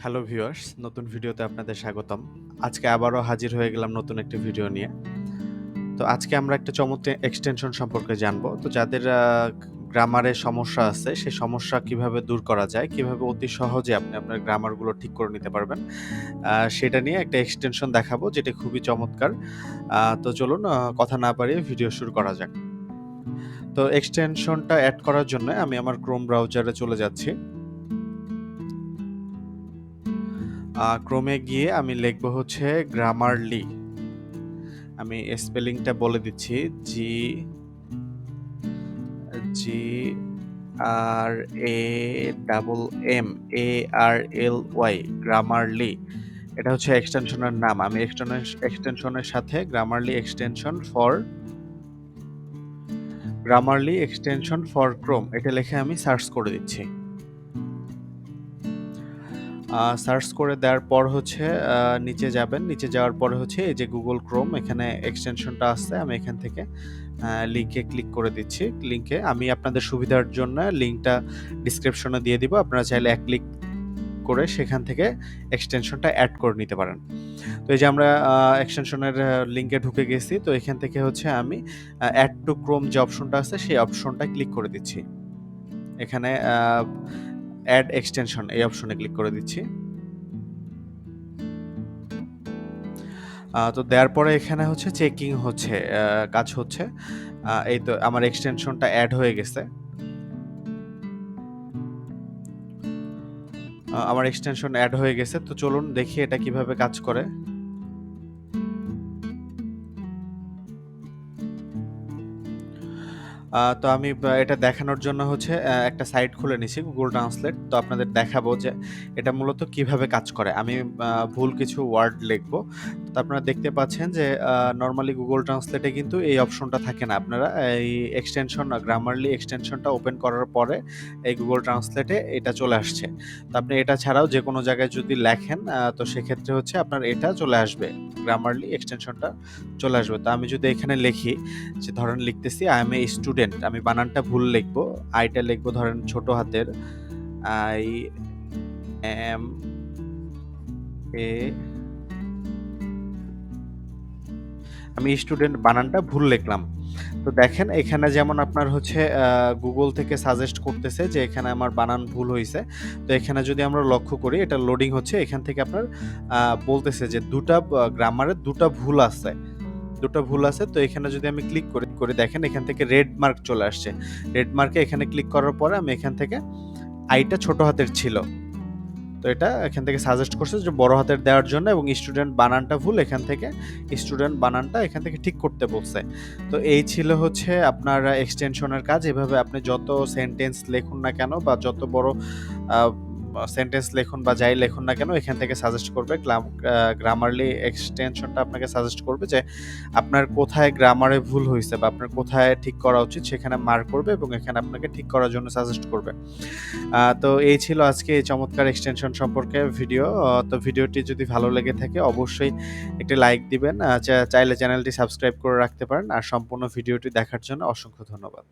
Hello viewers, নতুন ভিডিওতে আপনাদের স্বাগতম। আজকে আবারও হাজির হয়ে গেলাম নতুন একটি ভিডিও নিয়ে। তো আজকে আমরা একটা চমৎকার এক্সটেনশন সম্পর্কে জানবো। তো যাদের গ্রামারে সমস্যা আছে, সেই সমস্যা কিভাবে দূর করা যায়, কিভাবে অতি সহজে আপনি আপনার গ্রামারগুলো ঠিক করে নিতে পারবেন, সেটা নিয়ে একটা এক্সটেনশন দেখাবো যেটা খুবই চমৎকার। তো চলুন কথা না বাড়িয়ে ভিডিও শুরু করা যাক। তো এক্সটেনশনটা অ্যাড করার জন্য আমি আমার ক্রোম ব্রাউজারে চলে যাচ্ছি। ক্রোমে গিয়ে আমি লিখব হচ্ছে গ্রামারলি। আমি স্পেলিংটা বলে দিচ্ছি। G G R A double M A R L Y, Grammarly. এটা হচ্ছে এক্সটেনশনের নাম। আমি এক্সটেনশনের সাথে গ্রামারলি এক্সটেনশন ফর ক্রোম এটা লিখে আমি সার্চ করে দিচ্ছি। সার্চ করে দেওয়ার পর হচ্ছে নিচে যাবেন। নিচে যাওয়ার পরে হচ্ছে এই যে গুগল ক্রোম, এখানে এক্সটেনশনটা আছে। আমি এখান থেকে লিংকে ক্লিক করে দিচ্ছি। লিংকে আমি আপনাদের সুবিধার জন্য লিংকটা ডিসক্রিপশনে দিয়ে দিব। আপনারা চাইলে এক ক্লিক করে সেখান থেকে এক্সটেনশনটা অ্যাড করে নিতে পারেন। তো এই যে আমরা এক্সটেনশনের লিংকে ঢুকে গেছি। তো এখান থেকে হচ্ছে আমি অ্যাড টু ক্রোম যে অপশনটা আছে সেই অপশনটা ক্লিক করে দিচ্ছি। এখানে অ্যাড এক্সটেনশন এই অপশনে ক্লিক করে দিচ্ছি। তো দেওয়ার পরে এখানে হচ্ছে চেকিং হচ্ছে, কাজ হচ্ছে। এই তো আমার এক্সটেনশনটা অ্যাড হয়ে গেছে। আমার এক্সটেনশন অ্যাড হয়ে গেছে। তো চলুন দেখি এটা কিভাবে কাজ করে। তো আমি এটা দেখানোর জন্য হচ্ছে একটা সাইট খুলে নিছি Google Translate। তো আপনাদের দেখাবো যে এটা মূলত কিভাবে কাজ করে। আমি ভুল কিছু ওয়ার্ড লিখবো। তো আপনারা দেখতে পাচ্ছেন যে নরমালি Google Translate এ কিন্তু এই অপশনটা থাকে না। আপনারা এই এক্সটেনশন Grammarly এক্সটেনশনটা ওপেন করার পরে এই Google Translate এ এটা চলে আসছে। তো আপনি এটা ছাড়াও যেকোনো জায়গায় যদি লেখেন তো সেক্ষেত্রে হচ্ছে আপনার এটা চলে আসবে। Grammarly এক্সটেনশনটা চলে আসবে। তো আমি যদি এখানে লিখি যে ধরেন লিখতেছি আই এম এ স্টুডেন্ট, আমি বানানটা ভুল লিখবো। আইটা লিখবো ধরেন ছোট হাতের, আই এম এ, আমি স্টুডেন্ট বানানটা ভুল লিখলাম। তো দেখেন এখানে যেমন আপনার হচ্ছে গুগল থেকে সাজেস্ট করতেছে যে এখানে আমার বানান ভুল হইছে। তো এখানে যদি আমরা লক্ষ্য করি এটা লোডিং হচ্ছে। এখান থেকে আপনার বলতেছে যে গ্রামারে ২ টা ভুল আছে। ২ টা ভুল আছে। তো এখানে যদি আমি ক্লিক করি দেখেন এখান থেকে রেড মার্ক চলে আসছে। রেড মার্কে এখানে ক্লিক করার পরে আমি এখান থেকে আইটা ছোট হাতের ছিল। তো এটা এখান থেকে সাজেস্ট করছে যে বড় হাতের দেওয়ার জন্য, এবং স্টুডেন্ট বানানটা ভুল, এখান থেকে স্টুডেন্ট বানানটা এখান থেকে ঠিক করতে বলছে। তো এই ছিল হচ্ছে আপনার এক্সটেনশনের কাজ। এভাবে আপনি যত সেন্টেন্স লেখুন না কেন বা যত বড় আ সেন্টেন্স লেখুন বা যাই লেখুন না কেন এখান থেকে সাজেস্ট করবে। গ্রামারলি এক্সটেনশনটা আপনাকে সাজেস্ট করবে যে আপনার কোথায় গ্রামারে ভুল হইছে বা আপনার কোথায় ঠিক করা উচিত সেখানে মার্ক করবে এবং এখানে আপনাকে ঠিক করার জন্য সাজেস্ট করবে। তো এই ছিল আজকে এই চমৎকার এক্সটেনশন সম্পর্কে ভিডিও। তো ভিডিওটি যদি ভালো লেগে থাকে অবশ্যই একটি লাইক দিবেন। চাইলে চ্যানেলটি সাবস্ক্রাইব করে রাখতে পারেন। আর সম্পূর্ণ ভিডিওটি দেখার জন্য অসংখ্য ধন্যবাদ।